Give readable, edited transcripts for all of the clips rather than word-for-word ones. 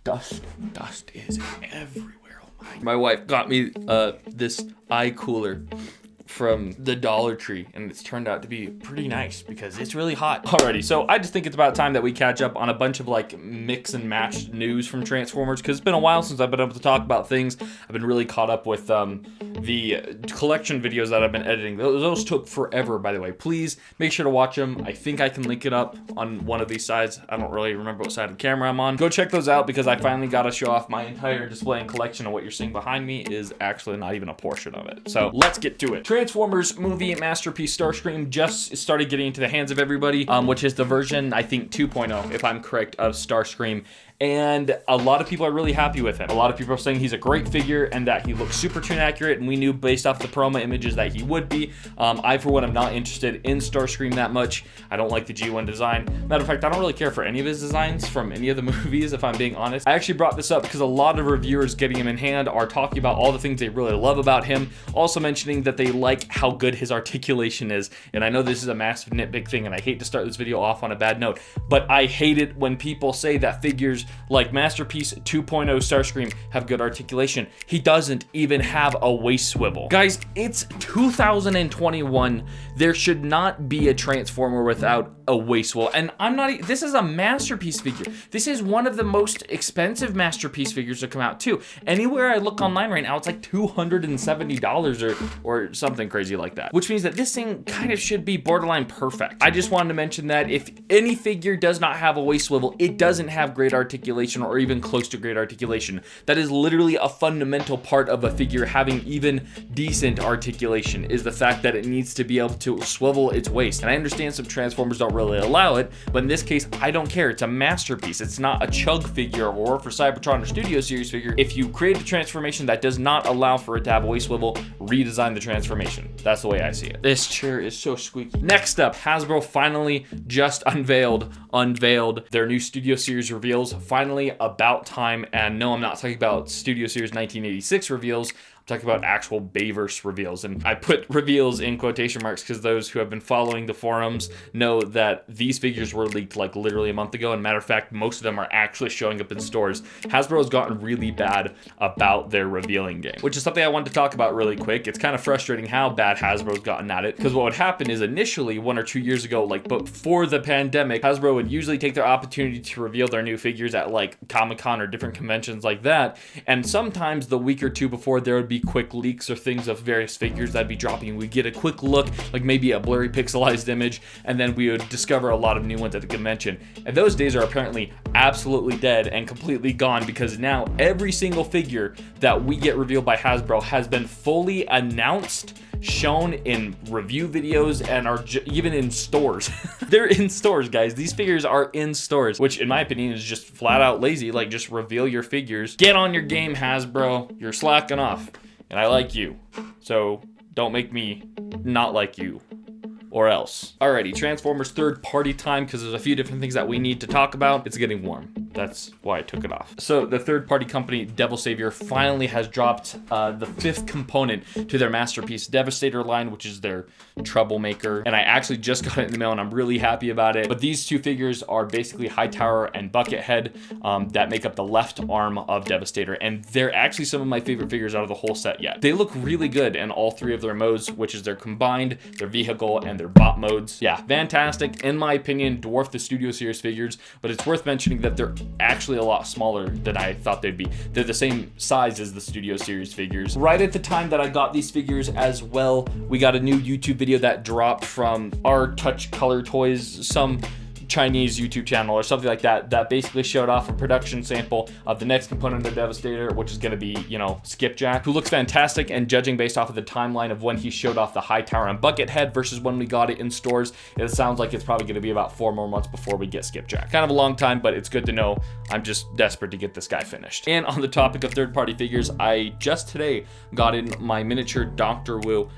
Dust is everywhere. Oh my wife got me this eye cooler from the Dollar Tree, and it's turned out to be pretty nice because it's really hot. Alrighty, so I just think it's about time that we catch up on a bunch of like mix and match news from Transformers, because it's been a while since I've been able to talk about things. I've been really caught up with the collection videos that I've been editing. Those took forever, by the way. Please make sure to watch them. I think I can link it up on one of these sides. I don't really remember what side of the camera I'm on. Go check those out, because I finally got to show off my entire display and collection, and what you're seeing behind me is actually not even a portion of it. So let's get to it. Transformers movie masterpiece Starscream just started getting into the hands of everybody, which is the version, I think, 2.0, if I'm correct, of Starscream. And a lot of people are really happy with him. A lot of people are saying he's a great figure and that he looks super tune accurate, and we knew based off the promo images that he would be. I, for one, am not interested in Starscream that much. I don't like the G1 design. Matter of fact, I don't really care for any of his designs from any of the movies, if I'm being honest. I actually brought this up because a lot of reviewers getting him in hand are talking about all the things they really love about him, also mentioning that they like how good his articulation is. And I know this is a massive nitpick thing, and I hate to start this video off on a bad note, but I hate it when people say that figures like Masterpiece 2.0 Starscream have good articulation. He doesn't even have a waist swivel. Guys, it's 2021. There should not be a Transformer without a waist swivel. And this is a Masterpiece figure. This is one of the most expensive Masterpiece figures to come out too. Anywhere I look online right now, it's like $270 or something crazy like that, which means that this thing kind of should be borderline perfect. I just wanted to mention that if any figure does not have a waist swivel, it doesn't have great articulation, or even close to great articulation. That is literally a fundamental part of a figure having even decent articulation, is the fact that it needs to be able to swivel its waist. And I understand some Transformers don't really allow it, but in this case, I don't care. It's a Masterpiece. It's not a Chug figure or for Cybertron or Studio Series figure. If you create a transformation that does not allow for it to have a waist swivel, redesign the transformation. That's the way I see it. This chair is so squeaky. Next up, Hasbro finally just unveiled their new Studio Series reveals. Finally, about time. And no, I'm not talking about Studio Series 1986 reveals. I'm talking about actual Bayverse reveals, and I put reveals in quotation marks because those who have been following the forums know that these figures were leaked like literally a month ago, and matter of fact, most of them are actually showing up in stores. Hasbro has gotten really bad about their revealing game, which is something I wanted to talk about really quick. It's kind of frustrating how bad Hasbro's gotten at it, because what would happen is initially 1 or 2 years ago, like before the pandemic, Hasbro would usually take their opportunity to reveal their new figures at like Comic-Con or different conventions like that, and sometimes the week or two before there would be quick leaks or things of various figures that'd be dropping. We'd get a quick look, like maybe a blurry pixelized image, and then we would discover a lot of new ones at the convention. And those days are apparently absolutely dead and completely gone, because now every single figure that we get revealed by Hasbro has been fully announced, shown in review videos, and are even in stores. They're in stores, guys. These figures are in stores, which in my opinion is just flat out lazy. Like, just reveal your figures. Get on your game, Hasbro. You're slacking off. And I like you, so don't make me not like you, or else. Alrighty, Transformers third party time, because there's a few different things that we need to talk about. It's getting warm. That's why I took it off. So the third party company, Devil Savior, finally has dropped the 5th component to their Masterpiece Devastator line, which is their troublemaker. And I actually just got it in the mail, and I'm really happy about it. But these two figures are basically Hightower and Buckethead that make up the left arm of Devastator. And they're actually some of my favorite figures out of the whole set yet. They look really good in all 3 of their modes, which is their combined, their vehicle, and their bot modes. Yeah, fantastic. In my opinion, dwarf the Studio Series figures, but it's worth mentioning that they're actually a lot smaller than I thought they'd be. They're the same size as the Studio Series figures. Right at the time that I got these figures as well, we got a new YouTube video that dropped from our Touch Color Toys, some Chinese YouTube channel or something like that, that basically showed off a production sample of the next component of Devastator, which is going to be, you know, Skipjack, who looks fantastic. And judging based off of the timeline of when he showed off the Hightower and Buckethead versus when we got it in stores, it sounds like it's probably going to be about 4 more months before we get Skipjack. Kind of a long time, but it's good to know. I'm just desperate to get this guy finished. And on the topic of third-party figures, I just today got in my miniature Dr. Wu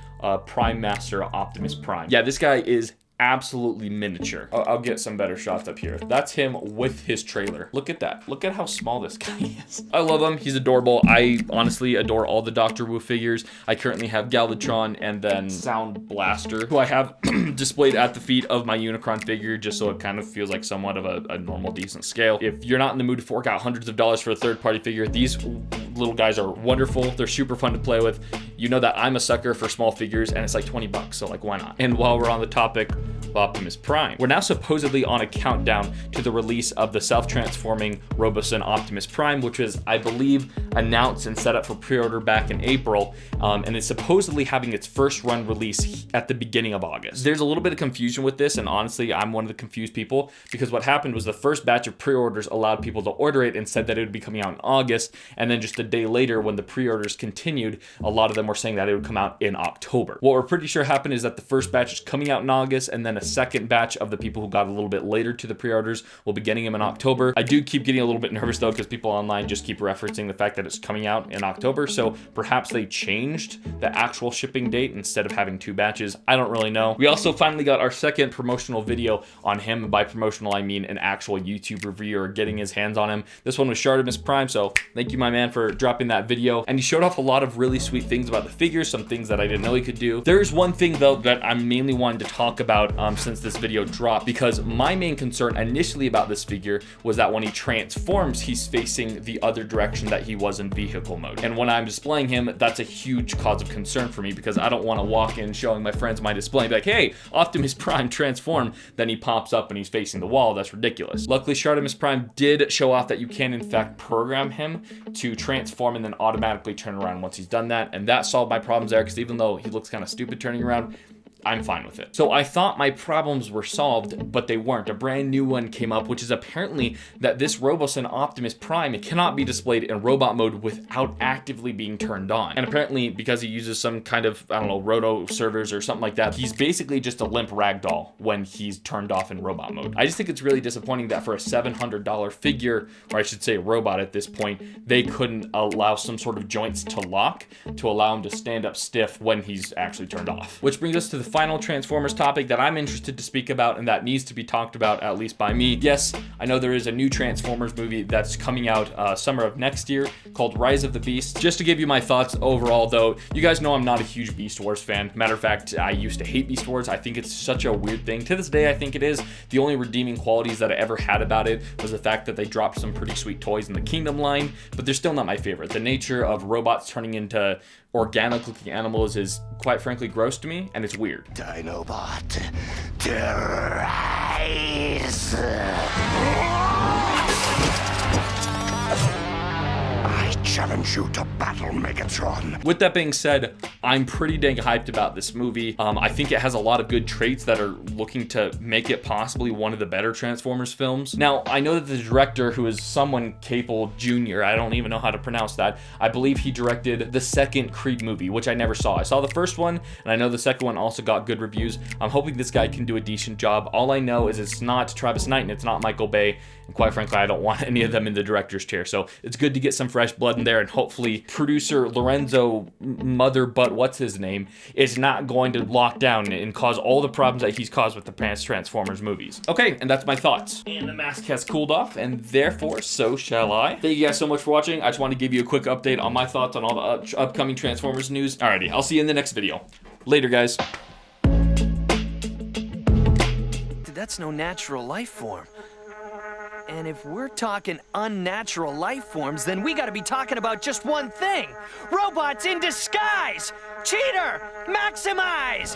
Prime Master Optimus Prime. Yeah, this guy is absolutely miniature. I'll get some better shots up here. That's him with his trailer. Look at that. Look at how small this guy is. I love him. He's adorable. I honestly adore all the Doctor Wu figures. I currently have Galvatron and then Sound Blaster, who I have displayed at the feet of my Unicron figure, just so it kind of feels like somewhat of a normal, decent scale. If you're not in the mood to fork out hundreds of dollars for a third-party figure, these little guys are wonderful. They're super fun to play with. You know that I'm a sucker for small figures, and it's like 20 bucks, so like, why not? And while we're on the topic of Optimus Prime, we're now supposedly on a countdown to the release of the self-transforming Robosen Optimus Prime, which was, I believe, announced and set up for pre-order back in April, and it's supposedly having its first run release at the beginning of August. There's a little bit of confusion with this, and honestly, I'm one of the confused people, because what happened was the first batch of pre-orders allowed people to order it and said that it would be coming out in August, and then just a day later, when the pre-orders continued, a lot of them were saying that it would come out in October. What we're pretty sure happened is that the first batch is coming out in August, and then a second batch of the people who got a little bit later to the pre-orders will be getting them in October. I do keep getting a little bit nervous though, because people online just keep referencing the fact that it's coming out in October, so perhaps they changed the actual shipping date instead of having two batches. I don't really know. We also finally got our second promotional video on him, and by promotional I mean an actual YouTube reviewer getting his hands on him. This one was Optimus Prime, so thank you, my man, for dropping that video. And he showed off a lot of really sweet things about the figure, some things that I didn't know he could do. There's one thing though that I'm mainly wanting to talk about since this video dropped, because my main concern initially about this figure was that when he transforms, he's facing the other direction that he was in vehicle mode. And when I'm displaying him, that's a huge cause of concern for me, because I don't want to walk in showing my friends my display and be like, hey, Optimus Prime transform, then he pops up and he's facing the wall. That's ridiculous. Luckily, Optimus Prime did show off that you can in fact program him to transform and then automatically turn around once he's done that, and that solved my problems there, because even though he looks kind of stupid turning around, I'm fine with it. So I thought my problems were solved, but they weren't. A brand new one came up, which is apparently that this Robosen Optimus Prime cannot be displayed in robot mode without actively being turned on. And apparently, because he uses some kind of, I don't know, roto servers or something like that, he's basically just a limp ragdoll when he's turned off in robot mode. I just think it's really disappointing that for a $700 figure, or I should say robot at this point, they couldn't allow some sort of joints to lock to allow him to stand up stiff when he's actually turned off. Which brings us to the final Transformers topic that I'm interested to speak about and that needs to be talked about, at least by me. Yes, I know there is a new Transformers movie that's coming out summer of next year called Rise of the Beast. Just to give you my thoughts overall though, you guys know I'm not a huge Beast Wars fan. Matter of fact, I used to hate Beast Wars. I think it's such a weird thing. To this day, I think it is. The only redeeming qualities that I ever had about it was the fact that they dropped some pretty sweet toys in the Kingdom line, but they're still not my favorite. The nature of robots turning into organic looking animals is quite frankly gross to me, and it's weird. Dinobot, terrorize! I challenge you to battle, Megatron. With that being said, I'm pretty dang hyped about this movie. I think it has a lot of good traits that are looking to make it possibly one of the better Transformers films. Now, I know that the director, who is someone Capel Jr., I don't even know how to pronounce that, I believe he directed the second Creed movie, which I never saw. I saw the first one, and I know the second one also got good reviews. I'm hoping this guy can do a decent job. All I know is it's not Travis Knight and it's not Michael Bay, and quite frankly, I don't want any of them in the director's chair. So it's good to get some fresh blood in there, and hopefully producer Lorenzo what's his name is not going to lock down and cause all the problems that he's caused with the past Transformers movies. Okay, and that's my thoughts. And the mask has cooled off, and therefore, so shall I. Thank you guys so much for watching. I just want to give you a quick update on my thoughts on all the upcoming Transformers news. Alrighty, I'll see you in the next video. Later, guys. That's no natural life form. And if we're talking unnatural life forms, then we gotta be talking about just one thing. Robots in disguise! Cheater! Maximize!